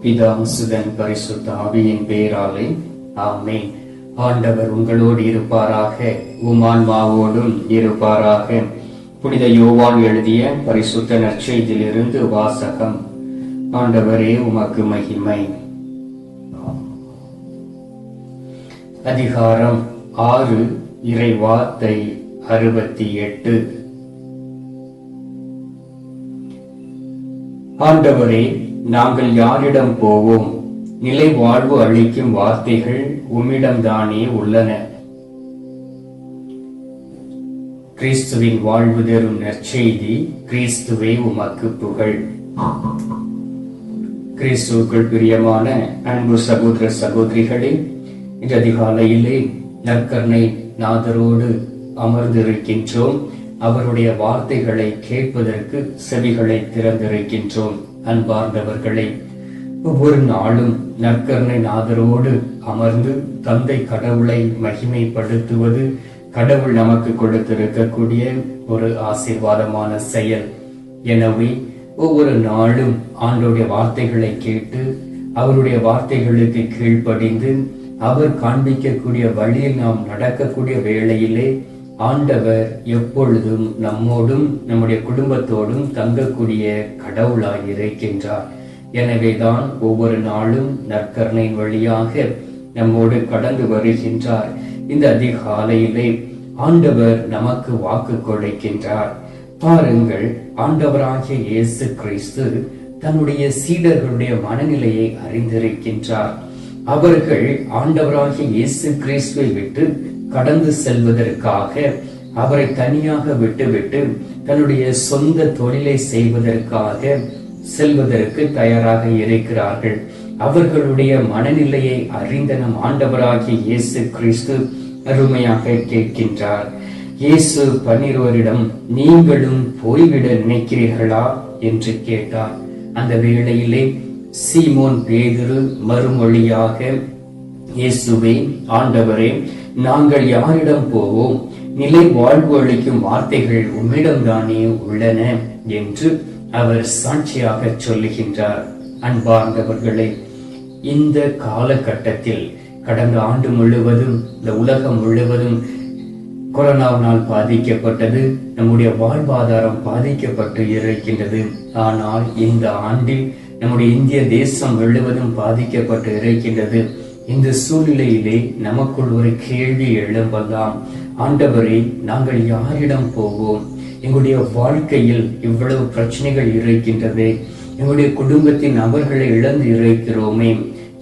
பிதா சுதன் பரிசுத்த ஆவியின் பெயராலே ஆமென். ஆண்டவர் உங்களோடு இருப்பாராக, உமான்மாவோடும் இருப்பாராக. புனித யோவான் எழுதிய பரிசுத்த நற்செய்தியிலிருந்து வாசகம். ஆண்டவரே உமக்கு மகிமை. அதிகாரம் 6, இறைவார்த்தை 68. ஆண்டவரே, நாங்கள் யாரிடம் போவோம்? நிலை வாழ்வு அளிக்கும் வார்த்தைகள் உம்மிடம்தானே உள்ளன. கிறிஸ்துவின் வாழ்வு தரும் நற்செய்தி. கிறிஸ்துவே உமக்கு புகழ். கிறிஸ்துவுக்குள் பிரியமான அன்பு சகோதர சகோதரிகளே, இன்று அதிகாலையிலே நற்கருணை நாதரோடு அமர்ந்திருக்கின்றோம். அவருடைய வார்த்தைகளை கேட்பதற்கு செவிகளை திறந்திருக்கின்றோம். அன்பார்ந்தவர்களே, ஒவ்வொரு நாளும் நற்கருணை நாதரோடு அமர்ந்து தந்தை கடவுளை மகிமைப்படுத்துவது கடவுள் நமக்கு கொடுத்திருக்கக்கூடிய ஒரு ஆசீர்வாதமான செயல். எனவே ஒவ்வொரு நாளும் ஆண்டவருடைய வார்த்தைகளை கேட்டு அவருடைய வார்த்தைகளுக்கு கீழ்ப்படிந்து அவர் காண்பிக்கக்கூடிய வழியில் நாம் நடக்கக்கூடிய வேளையிலே ஆண்டவர் எப்பொழுதும் நம்மோடும் நம்முடைய குடும்பத்தோடும் தங்கக்கூடிய கடவுளாய் இருக்கின்றார். எனவேதான் ஒவ்வொரு நாளும் நற்கருணை வழியாக நம்மோடு கடந்து வருகின்றார். இந்த அதிகாலையிலே ஆண்டவர் நமக்கு வாக்கு கொடுக்கின்றார். பாருங்கள், ஆண்டவராகிய இயேசு கிறிஸ்து தன்னுடைய சீடர்களுடைய மனநிலையை அறிந்திருக்கின்றார். அவர்கள் ஆண்டவராகிய இயேசு கிறிஸ்துவை விட்டு கடந்து செல்வதற்காக, அவரை தனியாக விட்டுவிட்டு தன்னுடைய சொந்த தொழிலை செய்வதற்காக செல்வதற்கு தயாராக இருக்கிறார்கள். அவர்களுடைய மனநிலையை அறிந்த நம் ஆண்டவராகிய இயேசு கிறிஸ்து அருமையாக கேட்கின்றார். இயேசு 12 நீங்களும் போய்விட நினைக்கிறீர்களா என்று கேட்டார். அந்த வேளையிலே சீமோன் பேதுரு மறுமொழியாக, இயேசுவே, ஆண்டவரே, நாங்கள் யாரிடம் போவோம்? நிலை வாழ்வு அளிக்கும் வார்த்தைகள் உம்மிடம்தானே உள்ளன என்று அவர் சாட்சியாக சொல்லுகின்றார். அன்பார்ந்தவர்களே, இந்த காலகட்டத்தில் கடந்த ஆண்டு முழுவதும் இந்த உலகம் முழுவதும் கொரோனாவினால் பாதிக்கப்பட்டது. நம்முடைய வாழ்வாதாரம் பாதிக்கப்பட்டு இருக்கின்றது. ஆனால் இந்த ஆண்டில் நம்முடைய இந்திய தேசம் முழுவதும் பாதிக்கப்பட்டு இருக்கின்றது. இந்த சூழ்நிலையிலே நமக்குள் ஒரு கேள்வி எழும்பலாம். ஆண்டவரே, நாங்கள் யாரிடம் போவோம்? எங்களுடைய வாழ்க்கையில் இவ்வளவு பிரச்சனைகள் இருக்கின்றது. எங்களுடைய குடும்பத்தின் நபர்களை இழந்து இருக்கிறோமே.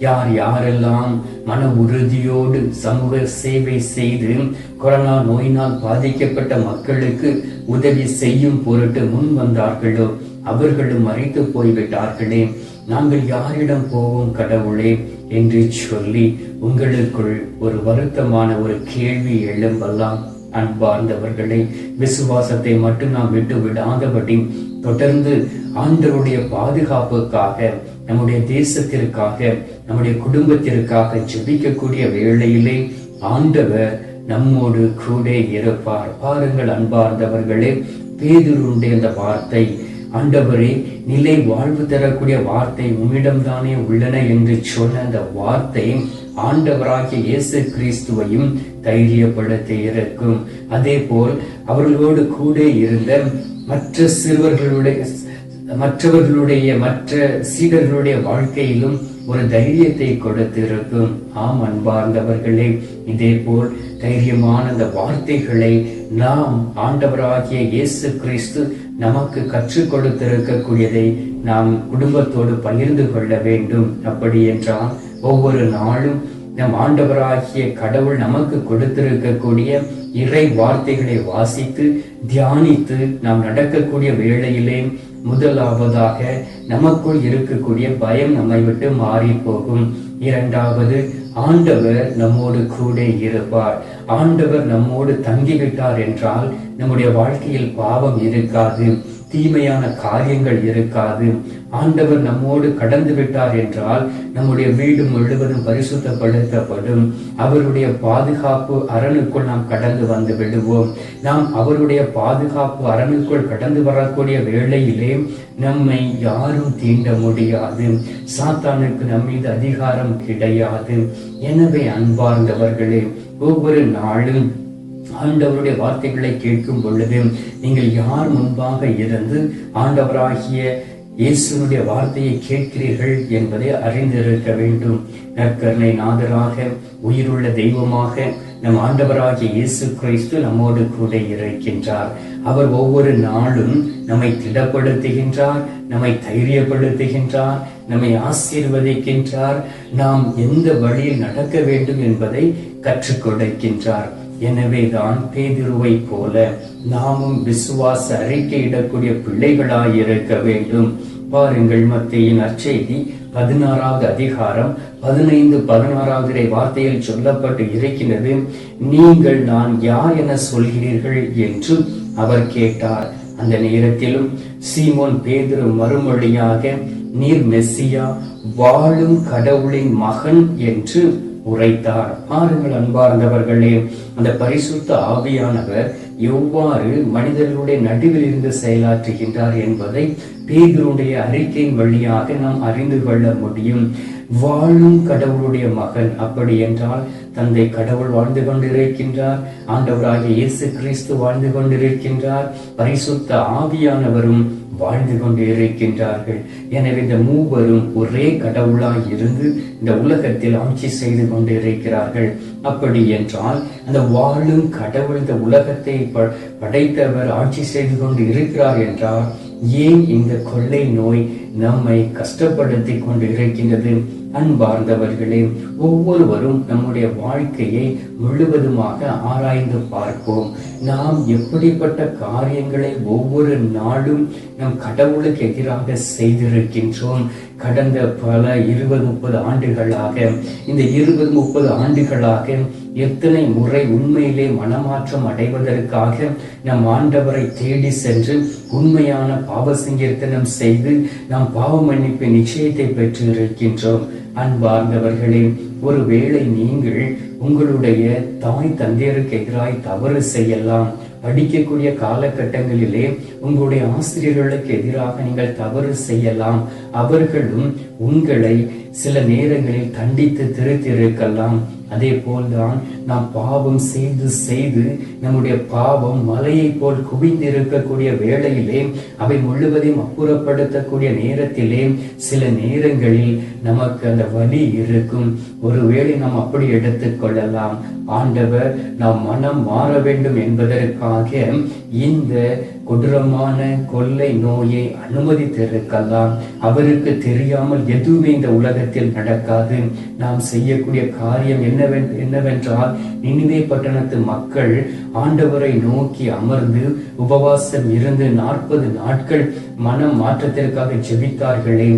யாரெல்லாம் மன உறுதியோடு சமூக சேவை செய்து கொரோனா நோயினால் பாதிக்கப்பட்ட மக்களுக்கு உதவி செய்யும் பொருட்டு முன் வந்தார்களோ அவர்களும் மறைத்து போய்விட்டார்களே. நாங்கள் யாரிடம் போவோம் கடவுளே என்று சொல்லி உங்களுக்குள் ஒரு வருத்தமான ஒரு கேள்வி எழும்பலாம். அன்பார்ந்தவர்களே, விசுவாசத்தை மட்டும் நாம் விட்டு விடாதபடி தொடர்ந்து ஆண்டவருடைய பாதுகாப்புக்காக, நம்முடைய தேசத்திற்காக, நம்முடைய குடும்பத்திற்காக ஜெபிக்கக்கூடிய வேளையிலே ஆண்டவர் நம்மோடு கூட இருப்பார். பாருங்கள் அன்பார்ந்தவர்களே, பேதுருடைய அந்த வார்த்தை, ஆண்டவரே, நிலை வாழ்வு தரக்கூடிய வார்த்தை உம்மிடம்தானே உள்ளன என்று சொன்ன அந்த வார்த்தை ஆண்டவராகிய இயேசு கிறிஸ்துவையும் தைரியப்படுத்தி இருக்கும். அதே போல் அவர்களோடு கூட இருந்த மற்ற சீடர்களுடைய வாழ்க்கையிலும் ஒரு தைரியத்தை கொடுத்திருக்கும். ஆம் அன்பார்ந்தவர்களே, இதே போல் தைரியமான அந்த வார்த்தைகளை நாம் ஆண்டவராகிய இயேசு கிறிஸ்து நமக்கு கற்றுக் கொடுத்திருக்கக்கூடியதை நாம் குடும்பத்தோடு பகிர்ந்து கொள்ள வேண்டும். அப்படி என்றால் ஒவ்வொரு நாளும் நம் ஆண்டவராகிய கடவுள் நமக்கு கொடுத்திருக்கக்கூடிய இறை வார்த்தைகளை வாசித்து தியானித்து நாம் நடக்கக்கூடிய வேளையிலே முதலாவதாக நமக்குள் இருக்கக்கூடிய பயம் நம்மை விட்டு மாறி போகும். இரண்டாவது, ஆண்டவர் நம்மோடு கூட இருப்பார். ஆண்டவர் நம்மோடு தங்கிவிட்டார் என்றால் நம்முடைய வாழ்க்கையில் பாவம் இருக்காது. தீமையான காரியங்கள் இருக்காது. ஆண்டவர் நம்மோடு கடந்து விட்டார் என்றால் நம்முடைய வீடு முழுவதும் பரிசுத்தப்படுத்தப்படும். அவருடைய பாதுகாப்பு அரணுக்குள் நாம் கடந்து வந்து விடுவோம். நாம் அவருடைய பாதுகாப்பு அரணுக்குள் கடந்து வரக்கூடிய வேளையிலே நம்மை யாரும் தீண்ட முடியாது. சாத்தானுக்கு நம் மீது அதிகாரம் கிடையாது. எனவே அன்பார்ந்தவர்களே, ஒவ்வொரு நாளும் ஆண்டவருடைய வார்த்தைகளை கேட்கும் பொழுது நீங்கள் யார் முன்பாக இருந்து ஆண்டவராகிய இயேசுனுடைய வார்த்தையை கேட்கிறீர்கள் என்பதை அறிந்திருக்க வேண்டும். நற்கருணை நாதராக, உயிருள்ள தெய்வமாக நம் ஆண்டவராகிய இயேசு கிறிஸ்து நம்மோடு கூட இருக்கின்றார். அவர் ஒவ்வொரு நாளும் நம்மை திடப்படுத்துகின்றார், நம்மை தைரியப்படுத்துகின்றார், நம்மை ஆசீர்வதிக்கின்றார். நாம் எந்த வழியில் நடக்க வேண்டும் என்பதை கற்றுக் கொடுக்கின்றார். எனவேதான் பேதுருவை போல நாமும் விசுவாச அறிக்கையிடக்கூடிய பிள்ளைகளாயிருக்க வேண்டும். பாருங்கள், மத்தேயின் நற்செய்தி 16வது அதிகாரம் 15-16 வார்த்தையில் சொல்லப்பட்டு இருக்கிறது. நீங்கள் நான் யார் என சொல்கிறீர்கள் என்று அவர் கேட்டார். அந்த நேரத்திலும் சீமோன் பேதுரு மறுமொழியாக, நீர் மெஸ்ஸியா, வாழும் கடவுளின் மகன் என்று உரைத்தார். பாருங்கள் அன்பார்ந்தவர்களே, அந்த பரிசுத்த ஆவியானவர் எவ்வாறு மனிதர்களுடைய நடுவில் இருந்து செயலாற்றுகின்றார் என்பதை பேதுருடைய அறிக்கையின் வழியாக நாம் அறிந்து கொள்ள முடியும். வாழும் கடவுளுடைய மகன், அப்படி என்றால் தந்தை கடவுள் வாழ்ந்து கொண்டிருக்கின்றார், ஆண்டவராகிய இயேசு கிறிஸ்து வாழ்ந்து கொண்டிருக்கின்றார், பரிசுத்த ஆவியானவரும் வாழ்ந்து கொண்டு இருக்கின்றார்கள். எனவே இந்த மூவரும் ஒரே கடவுளாய் இருந்து இந்த உலகத்தில் ஆட்சி செய்து கொண்டு இருக்கிறார்கள். அப்படி என்றால் அந்த வாழும் கடவுள் இந்த உலகத்தை படைத்தவர் ஆட்சி செய்து கொண்டு இருக்கிறார் என்றால் ஏன் இந்த கொள்ளை நோய் நம்மை கஷ்டப்படுத்தி கொண்டு இருக்கின்றது? அன்பார்ந்தவர்களே, ஒவ்வொருவரும் நம்முடைய வாழ்க்கையை முழுவதுமாக ஆராய்ந்து பார்ப்போம். நாம் எப்படிப்பட்ட காரியங்களை ஒவ்வொரு நாளும் நம் கடவுளுக்கு எதிராக செய்திருக்கின்றோம். கடந்த பல 20-30 ஆண்டுகளாக, இந்த 20-30 ஆண்டுகளாக எத்தனை முறை உண்மையிலே மனமாற்றம் அடைவதற்காக நம் ஆண்டவரை தேடி சென்று உண்மையான பாவ சங்கீர்த்தனம் செய்து நாம் பாவ மன்னிப்பு நிச்சயத்தை பெற்று இருக்கின்றோம். அன்பார்ந்தவர்களே, ஒருவேளை நீங்கள் உங்களுடைய தாய் தந்தையருக்கு எதிராய் தவறு செய்யலாம். படிக்கக்கூடிய காலகட்டங்களிலே உங்களுடைய ஆசிரியர்களுக்கு எதிராக நீங்கள் தவறு செய்யலாம். அவர்களும் உங்களை சில நேரங்களில் கண்டித்து திருத்திருக்கலாம். அதே போல்தான் நாம் பாவம் செய்து செய்து நம்முடைய பாவம் மலையை போல் குவிந்திருக்கக்கூடிய வேளையிலே அவை முழுவதையும் அப்புறப்படுத்தக்கூடிய நேரத்திலே சில நேரங்களில் நமக்கு அந்த வலி இருக்கும். ஒருவேளை நாம் அப்படி எடுத்துக்கொள்ளலாம். ஆண்டவர் நாம் மனம் மாற வேண்டும் என்பதற்காக இந்த கொடூரமான கொள்ளை நோயை அனுமதித்திருக்கலாம். அவருக்கு தெரியாமல் எதுவுமே இந்த உலகத்தில் நடக்காது. நாம் செய்யக்கூடிய காரியம் என்னவென்றால், நினிவே பட்டணத்து மக்கள் ஆண்டவரை நோக்கி அமர்ந்து உபவாசம் இருந்து 40 நாட்கள் மனம் மாற்றத்திற்காக ஜெபித்தார்களே.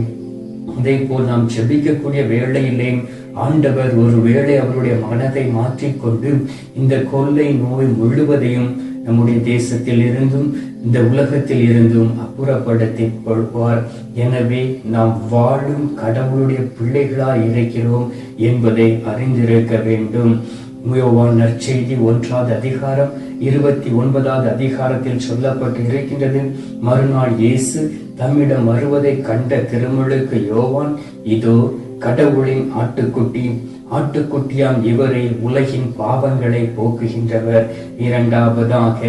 அதே போல் நாம் ஜெபிக்கக்கூடிய வேளையிலே ஆண்டவர் ஒருவேளை அவருடைய மனதை மாற்றிக்கொண்டு இந்த கொள்ளை நோய் முழுவதையும் நம்முடைய தேசத்தில் இருந்தும் இந்த உலகத்தில் இருந்தும் அப்புறப்படுத்திக் கொள்வார். எனவே நாம் வாழும் கடவுளுடைய பிள்ளைகளாய் இருக்கிறோம் என்பதை அறிந்திருக்க வேண்டும். யோவான் நற்செய்தி 1வது அதிகாரம் 29வது அதிகாரத்தில் சொல்லப்பட்டு இருக்கின்றது. மறுநாள் இயேசு தம்மிடம் வருவதை கண்ட திருமுழுக்கு யோவான், இதோ கடவுளின் ஆட்டுக்குட்டி, ஆட்டுக்குட்டியாம் இவரே உலகின் பாவங்களை போக்குகின்றவர். இரண்டாவதாக,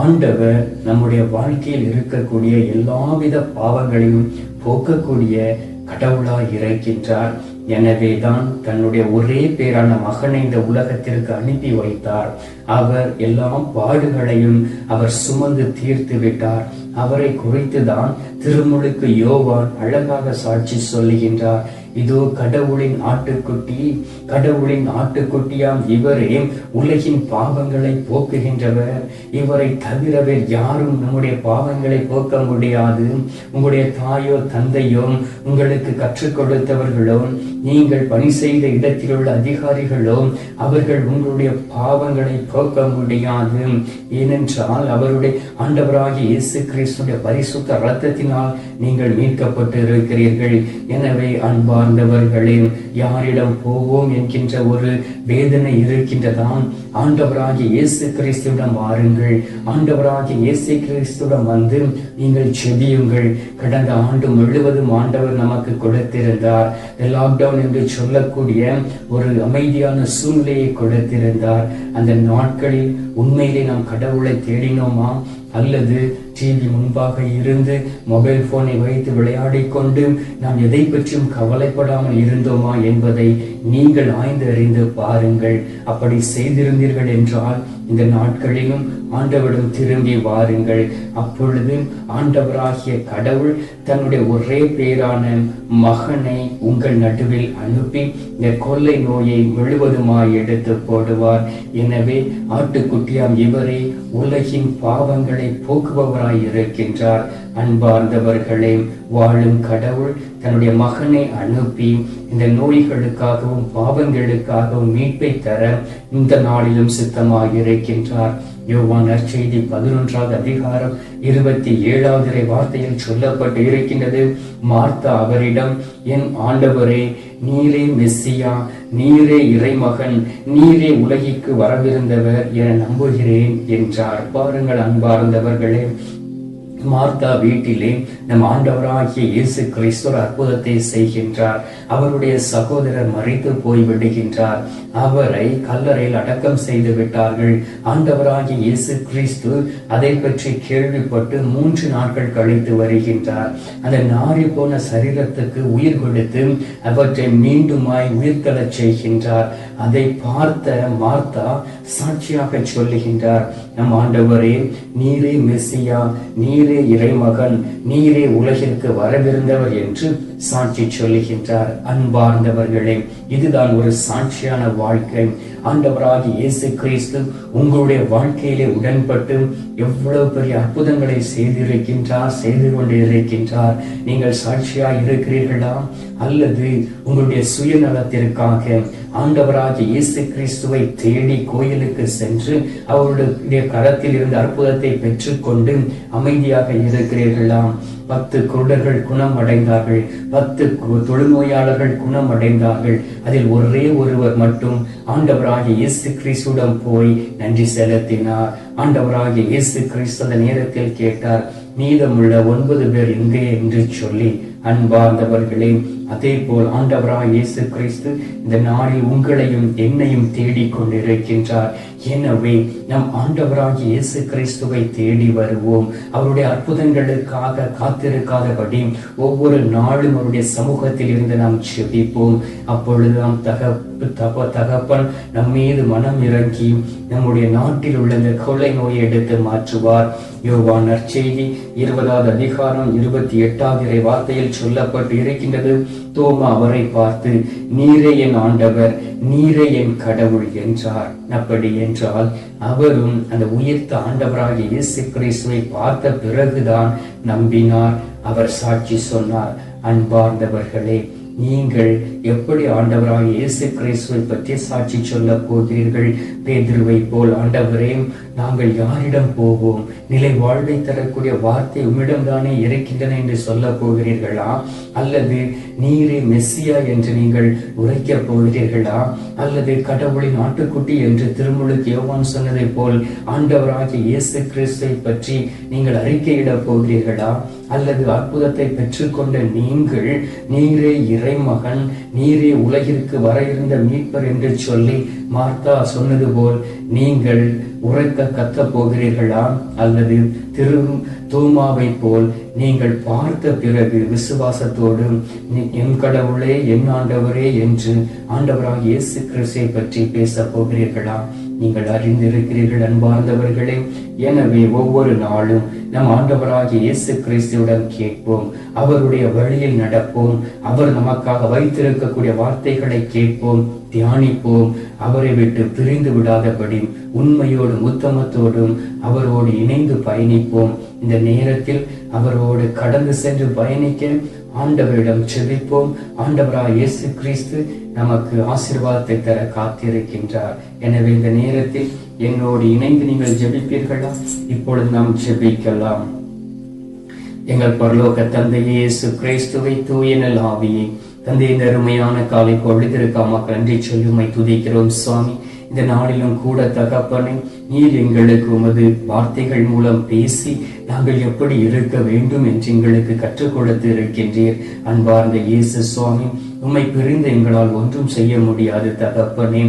ஆண்டவர் நம்முடைய வாழ்க்கையில் இருக்கக்கூடிய எல்லாவித பாவங்களையும் போக்கக்கூடிய கடவுளாய் இருக்கின்றார். எனவேதான் தன்னுடைய ஒரே பேரான மகனை இந்த உலகத்திற்கு அனுப்பி வைத்தார். அவர் எல்லா பாடுகளையும் அவர் சுமந்து தீர்த்து விட்டார். அவரை குறித்துதான் திருமுழுக்கு யோவான் அழகாக சாட்சி சொல்லுகின்றார். இதோ கடவுளின் ஆட்டுக்குட்டி, கடவுளின் ஆட்டுக்குட்டியாம் இவரே உலகின் பாவங்களை போக்குகின்றவர். இவரை தவிர வேறு யாரும் நம்முடைய பாவங்களை போக்க முடியாது. உங்களுடைய தாயோ தந்தையோ உங்களுக்கு கற்றுக் கொடுத்தவர்களோ நீங்கள் பணி செய்த இடத்தில் உள்ள அதிகாரிகளோ அவர்கள் உங்களுடைய பாவங்களை போக்க முடியாது. ஏனென்றால் அவருடைய ஆண்டவராகிய இயேசு கிறிஸ்துடைய பரிசுத்த இரத்தத்தினால் நீங்கள் மீட்கப்பட்டு இருக்கிறீர்கள். எனவே அன்பார்ந்தவர்களே, யாரிடம் போவோம் என்கின்ற ஒரு வேதனை இருக்கின்றதாம். ஆண்டவராகிய இயேசு கிறிஸ்துவிடம் வாருங்கள். ஆண்டவராகிய இயேசு கிறிஸ்துவிடம் வந்து நீங்கள் செபியுங்கள். கடந்த ஆண்டு முழுவதும் ஆண்டவர் நமக்கு கொடுத்திருந்தார். லாக்டவுன் என்று சொல்லக்கூடிய ஒரு அமைதியான சூழ்நிலையை கொடுத்திருந்தார். அந்த நாட்களில் உண்மையிலே நாம் கடவுளை தேடினோமா, அல்லது டிவி முன்பாக இருந்து மொபைல் போனை வைத்து விளையாடி கொண்டு நாம் எதை பற்றியும் கவலைப்படாமல் இருந்தோமா என்பதை நீங்கள் ஆய்ந்து அறிந்து பாருங்கள். அப்படி செய்திருந்தீர்கள் என்றால் இந்த நாட்களிலும் ஆண்டவரிடம் திரும்பி வாருங்கள். அப்பொழுது ஆண்டவராகிய கடவுள் தன்னுடைய ஒரே பேரான மகனை உங்கள் நடுவில் அனுப்பி இந்த கொள்ளை நோயை முழுவதுமாய் எடுத்து போடுவார். எனவே ஆட்டுக்குட்டியாம் இவரே உலகின் பாவங்களை போக்குபவராய் இருக்கின்றார். அன்பார்ந்தவர்களே, வாழும் கடவுள் தன்னுடைய மகனை அனுப்பி இந்த நோய்களுக்காகவும் பாவங்களுக்காகவும் மீட்பை தர இந்த நாளிலும் சித்தமாக இருக்கின்றார். யோவான் நற்செய்தி 11வது அதிகாரம் 27வது வார்த்தையில் சொல்லப்பட்டு இருக்கின்றது. மார்த்தா அவரிடம், என் ஆண்டவரே, நீரே மெஸ்ஸியா, நீரே இறைமகன், நீரே உலகிற்கு வரவிருந்தவர் என நம்புகிறேன் என்றார். பாருங்கள் அன்பார்ந்தவர்களே, மார்த்தா வீட்டிலே நம் ஆண்டவராகிய இயேசு கிறிஸ்து அற்புதத்தை செய்கின்றார். அவருடைய சகோதரர் மரித்து போய்விடுகின்றார். அவரை கல்லறையில் அடக்கம் செய்து விட்டார்கள். ஆண்டவராகிய இயேசு கிறிஸ்து அதை பற்றி கேள்விப்பட்டு 3 நாட்கள் கழித்து வருகின்றார். அந்த நாறி போன சரீரத்துக்கு உயிர் கொடுத்து அவற்றை மீண்டுமாய் உயிர்த்தெழச் செய்கின்றார். அதை பார்த்த மார்த்தா சாட்சியாக சொல்லுகின்றார், நம் ஆண்டவரே, நீரே மெஸ்ஸியா, நீரே இறைமகன், நீரே உலகிற்கு வரவிருந்தவர் என்று சாட்சி சொல்லுகின்றார். அன்பார்ந்தவர்களே, இதுதான் ஒரு சாட்சியான வாழ்க்கை. ஆண்டவராகிய இயேசு கிறிஸ்து உங்களுடைய வாழ்க்கையிலே உடன்பட்டு எவ்வளவு பெரிய அற்புதங்களை செய்திருக்கின்றார், செய்து கொண்டு இருக்கின்றார். நீங்கள் சாட்சியாய் இருக்கிறீர்களா? அல்லது உங்களுடைய சுயநலத்திற்காக ஆண்டவராகிய இயேசு கிறிஸ்துவை தேடி கோயிலுக்கு சென்று அவருடைய கரத்தில் இருந்து அற்புதத்தை பெற்றுக்கொண்டு அமைதியாக இருக்கிறீர்களா? 10 குருடர்கள் குணம் அடைந்தார்கள், 10 தொழுநோயாளர்கள் குணம் அடைந்தார்கள். அதில் ஒரே ஒருவர் மட்டும் ஆண்டவராகிய இயேசு கிறிஸ்துவிடம் போய் நன்றி செலுத்தினார். ஆண்டவராகிய இயேசு கிறிஸ்து அந்த நேரத்தில் கேட்டார், மீதமுள்ள 9 பேர் எங்கே என்று சொல்லி. அன்பார்ந்தவர்களே, அதே போல் ஆண்டவராகிய இயேசு கிறிஸ்து இந்த நாளில் உங்களையும் என்னையும் தேடிக் கொண்டிருக்கின்றார். எனவே நம் ஆண்டவராகிய இயேசு கிறிஸ்துவை தேடி வருவோம். அவருடைய அற்புதங்களுக்காக காத்திருக்காதபடி ஒவ்வொரு நாளும் அவருடைய சமூகத்தில் இருந்து நாம் செபிப்போம். அப்பொழுது நாம் தகப்பன் நம் மீது மனம் இறங்கி நம்முடைய நாட்டில் உள்ள இந்த கொள்ளை நோயை எடுத்து மாற்றுவார். யோவான் நற்செய்தி 20வது அதிகாரம் 28வது வார்த்தையில் சொல்லப்பட்டு இருக்கின்றது. தோமா அவரை பார்த்து, நீரே என் ஆண்டவர், நீரே என் கடவுள் என்றார். அப்படி என்றால் அவரும் அந்த உயிர்த்த ஆண்டவராகிய இயேசு கிறிஸ்துவை பார்த்த பிறகுதான் நம்பினார். அவர் சாட்சி சொன்னார். அன்பார்ந்தவர்களே, நீங்கள் எப்படி ஆண்டவராகிய இயேசு கிறிஸ்துவை பற்றி சாட்சி சொல்ல போகிறீர்கள்? பேதுருவை போல், ஆண்டவரே, நாங்கள் யாரிடம் போவோம்? நிலை வாழ்வை தரக்கூடிய வார்த்தை உம்மிடம் தானே இருக்கின்றன என்று சொல்ல போகிறீர்களா? அல்லது நீரே மெஸ்ஸியா என்று நீங்கள் உரைக்க போகிறீர்களா? அல்லது கடவுளின் ஆட்டுக்குட்டி என்று திருமுழுக்கு யோவான் சொன்னதை போல் ஆண்டவராகிய இயேசு கிறிஸ்துவை பற்றி நீங்கள் அறிக்கையிட போகிறீர்களா? அல்லது அற்புதத்தை பெற்றுக்கொண்ட நீங்கள், நீரே இறைமகன், நீரே உலகிற்கு வர இருந்த மீட்பர் என்று சொல்லி மார்த்தா சொன்னது போல் நீங்கள் உரைக்க கத்த போகிறீர்களா? அல்லது தோமாவை போல் நீங்கள் பார்த்த பிறகு விசுவாசத்தோடு என் கடவுளே, என் ஆண்டவரே என்று ஆண்டவராகிய இயேசு கிறிஸ்துவை பற்றி பேச போகிறீர்களா? நீங்கள் அறிந்திருக்கிறீர்கள் அன்பார்ந்தவர்களே. எனவே ஒவ்வொரு நாளும் நம் ஆண்டவராகிய இயேசு கிறிஸ்துவிடம் கேட்போம், அவருடைய வழியில் நடப்போம், அவர் நமக்காக வைத்திருக்கக்கூடிய வார்த்தைகளை கேட்போம், தியானிப்போம். அவரை விட்டு பிரிந்து விடாதபடி உண்மையோடும் உத்தமத்தோடும் அவரோடு இணைந்து பயணிப்போம். இந்த நேரத்தில் அவரோடு கடந்து சென்று பயணிக்க ஆண்டவரிடம் செபிப்போம். ஆண்டவராய் இயேசு கிறிஸ்து நமக்கு ஆசீர்வாதத்தை தர காத்திருக்கின்றார். எனவே இந்த நேரத்தில் என்னோடு இணைந்து நீங்கள் ஜெபிப்பீர்களா? இப்பொழுது நாம் ஜெபிக்கலாம். எங்கள் பரலோக தந்தையே, இயேசு கிறிஸ்துவை தூய நல் ஆவியே, தந்தை இந்த அருமையான காலை பொழுதிருக்காம நன்றி சொல்லி உம்மை துதிக்கிறோம் சுவாமி. இந்த நாளிலும் கூட தகப்பனே, நீர் எங்களுக்கு உமது வார்த்தைகள் மூலம் பேசி நாங்கள் எப்படி இருக்க வேண்டும் என்று எங்களுக்கு கற்றுக் கொடுத்து இருக்கின்றீர். அன்பார்ந்த இயேசு சுவாமி, உம்மை பிரிந்து எங்களால் ஒன்றும் செய்ய முடியாது தகப்பனே.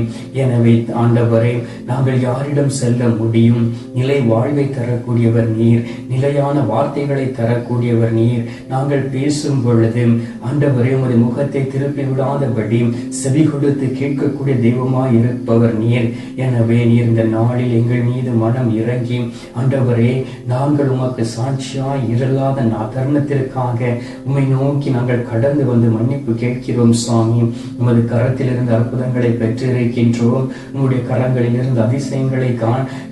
எனவே ஆண்டவரே, நாங்கள் யாரிடம் செல்ல முடியும்? நிலை வாழ்வை தரக்கூடியவர் நீர், நிலையான வார்த்தைகளை தரக்கூடியவர் நீர். நாங்கள் பேசும் பொழுது ஆண்டவரே, உமது முகத்தை திருப்பி விடாதபடி செவி கொடுத்து கேட்கக்கூடிய தெய்வமாய் இருப்பவர் நீர். எனவே நீர் இந்த நாளில் எங்கள் மீது மனம் இறங்கி ஆண்டவரே, நாங்கள் உமக்கு சாட்சியாய் இருளாத தருணத்திற்காக உம்மை நோக்கி நாங்கள் கடந்து வந்து மன்னிப்பு கேட்கிறோம் சுவாமி. உமது கரத்திலிருந்து அற்புதங்களை பெற்றிருக்கின்றோம், உம்முடைய கரங்களில் இருந்து அதிசயங்களை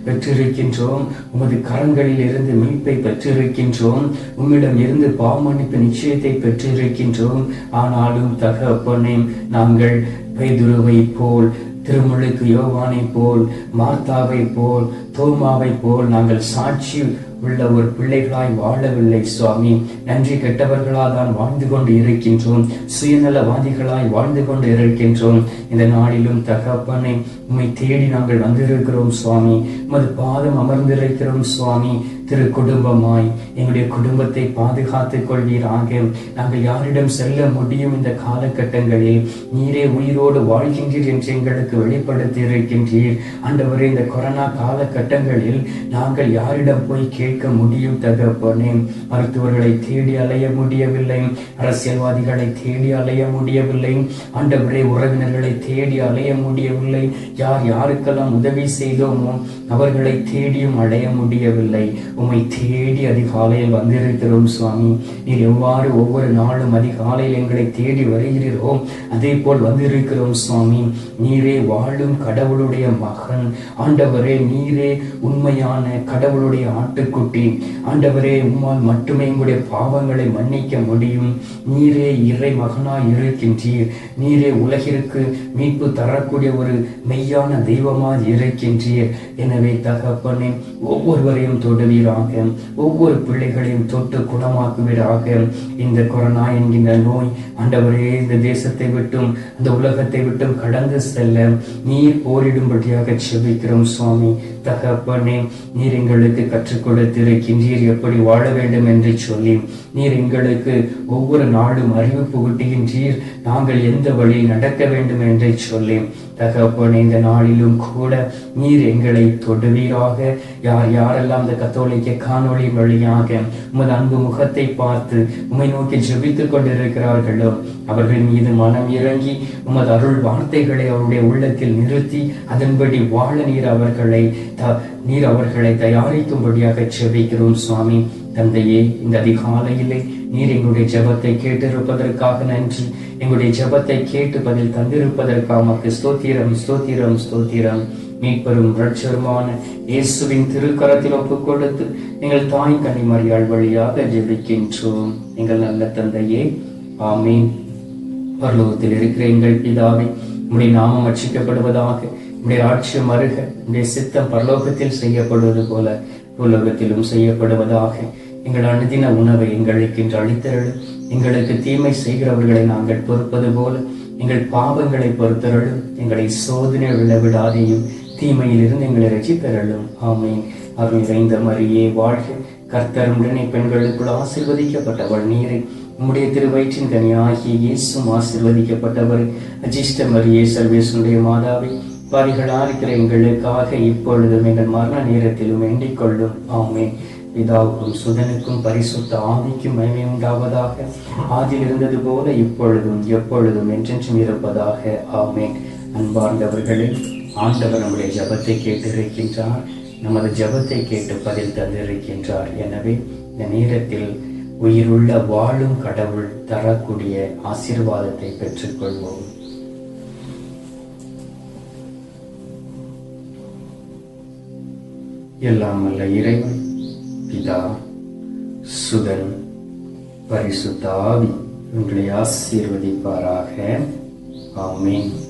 பெற்றிருக்கின்றோம், உமது கரங்களில் இருந்து மீட்பை பெற்றிருக்கின்றோம், உம்மிடம் இருந்து பாவமன்னிப்பு நிச்சயத்தை பெற்றிருக்கின்றோம். ஆனாலும் தகப்பனே, நாங்கள் பேதுருவை போல், திருமுழுக்கு யோவானை போல், மார்த்தாவை போல், தோமாவை போல் நாங்கள் சாட்சி உள்ள ஒரு பிள்ளைகளாய் வாழவில்லை சுவாமி. நன்றி கெட்டவர்களால் தான் வாழ்ந்து கொண்டு இருக்கின்றோம், சுயநலவாதிகளாய் வாழ்ந்து கொண்டு இருக்கின்றோம். இந்த நாளிலும் தகப்பனை உம்மை தேடி நாங்கள் வந்திருக்கிறோம் சுவாமி. உமது பாதம் அமர்ந்திருக்கிறோம் சுவாமி. திரு குடும்பமாய் எங்களுடைய குடும்பத்தை பாதுகாத்துக் கொள்வீராக. நாங்கள் யாரிடம் செல்ல முடியும்? இந்த காலகட்டங்களில் நீரே உயிரோடு வாழ்கின்றீர் என்று எங்களுக்கு வெளிப்படுத்தி இருக்கின்றீர். ஆண்டவரே, இந்த கொரோனா காலகட்டங்களில் நாங்கள் யாரிடம் போய் கேட்க முடியும் தகப்பனே? மருத்துவர்களை தேடி அலைய முடியவில்லை, அரசியல்வாதிகளை தேடி அலைய முடியவில்லை, ஆண்டவரே உறவினர்களை தேடி அலைய முடியவில்லை, யார் யாருக்கெல்லாம் உதவி செய்தோமோ அவர்களை தேடியும் அலைய முடியவில்லை. உம்மை தேடி அதிகாலையில் வந்திருக்கிறோம் சுவாமி. நீர் எவ்வாறு ஒவ்வொரு நாளும் அதிகாலையில் எங்களை தேடி வருகிறீரோ அதே போல் வந்திருக்கிறோம் சுவாமி. நீரே வாழும் கடவுளுடைய மகன் ஆண்டவரே, நீரே உண்மையான கடவுளுடைய ஆட்டுக்குட்டி ஆண்டவரே. உம்மால் மட்டுமே எங்களுடைய பாவங்களை மன்னிக்க முடியும். நீரே இறை மகனாய் இருக்கின்றீர். நீரே உலகிற்கு மீட்பு தரக்கூடிய ஒரு மெய்யான தெய்வமாய் இருக்கின்றீர். எனவே தகப்பனே, ஒவ்வொருவரையும் தொடுவீராக, ஒவ்வொரு பிள்ளைகளையும் தொட்டு குணமாக்குவீராக. இந்த கொரோனா என்கின்ற நோய் ஆண்டவரே இந்த தேசத்தை விட்டும் அந்த உலகத்தை விட்டும் கடந்து செல்ல நீர் போரிடும்படியாக செபிக்கிறோம் சுவாமி. தகப்பனே, நீர் எங்களுக்கு கற்றுக் கொடுத்திருக்கின்றீர் எப்படி வாழ வேண்டும் என்று சொல்லி. நீர் எங்களுக்கு ஒவ்வொரு நாளும் அறிவு புகட்டுகின்றீர், நாங்கள் எந்த வழியில் நடக்க வேண்டும் என்று சொல்லி. தகப்பனே, இந்த நாளிலும் கூட நீர் எங்களை தொடுவீராக. யார் யாரெல்லாம் இந்த கத்தோலிக்க காணொளி வழியாக உமது அன்பு முகத்தை பார்த்து உம்மை நோக்கி ஜெபித்துக் கொண்டிருக்கிறார்களோ அவர்கள் மீது மனம் இறங்கி உமது அருள் வார்த்தைகளை அவருடைய உள்ளத்தில் நிறுத்தி அதன்படி வாழ நீர் அவர்களை தயாரிக்கும்படியாக ஜெபிக்கிறோம் சுவாமி. தந்தையே, இந்த அதிகாலையிலே நீர் எங்களுடைய ஜெபத்தை கேட்டிருப்பதற்காக நன்றி. எங்களுடைய ஜெபத்தை கேட்டு பதில் தந்திருப்பதற்காக ஸ்தோத்திரம் ஸ்தோத்திரம் ஸ்தோத்திரம். மீட்பெரும் இரட்சகருமான இயேசுவின் திருக்கரத்தில் ஒப்புக் கொடுத்து எங்கள் தாய் கன்னிமரியாள் வழியாக ஜெபிக்கின்றோம். எங்கள் நல்ல தந்தையே, ஆமீன். பரலோகத்தில் இருக்கிற எங்கள் பிதாவே, உம்முடைய நாமம் அர்ச்சிக்கப்படுவதாக, உம்முடைய ஆட்சியம் வருக, உம்முடைய சித்தம் பரலோகத்தில் செய்யப்படுவது போல உலகத்திலும் செய்யப்படுவதாக. எங்கள் அனுதின உணவை எங்களுக்கு இன்று அளித்தருளும். எங்களுக்கு தீமை செய்கிறவர்களை நாங்கள் பொறுப்பது போல எங்கள் பாவங்களை பொறுத்தருளும். எங்களை சோதனை விழவிடாதையும் தீமையில் இருந்து எங்களை ரட்சித்தருளும். ஆமீன். அருள் நிறைந்த மரியே வாழ்க, கர்த்தர் உடனே பெண்களுக்குள் ஆசீர்வதிக்கப்பட்டவள் நீரை, உம்முடைய திருவயிற்றின் கனியாகிய இயேசுவும் ஆசீர்வதிக்கப்பட்டவர். அஜிஷ்ட மரியே, சர்வேசுடைய மாதாவே, பாவிகளா இருக்கிற எங்களுக்காக இப்பொழுதும் எங்கள் மரண நேரத்திலும் வேண்டிக் கொள்ளும். ஆமீன். பிதாவுக்கும் சுதனுக்கும் பரிசுத்த ஆவிக்கும் மகிமை உண்டாவதாக. ஆதியில் இருந்தது போல இப்பொழுதும் எப்பொழுதும் என்றென்றும் இருப்பதாக. ஆமீன். அன்பார்ந்தவர்களே, ஆண்டவர் நம்முடைய ஜெபத்தை கேட்டிருக்கின்றார். நமது ஜெபத்தை கேட்டு பதில் தந்திருக்கின்றார். எனவே இந்த நேரத்தில் உயிருள்ள வாழும் கடவுள் தரக்கூடிய ஆசீர்வாதத்தை பெற்றுக்கொள்வோம். எல்லாம் வல்ல இறைவன் பிதா, சுதன், பரிசுத்த ஆவி உங்களை ஆசீர்வதிப்பாராக. ஆமென்.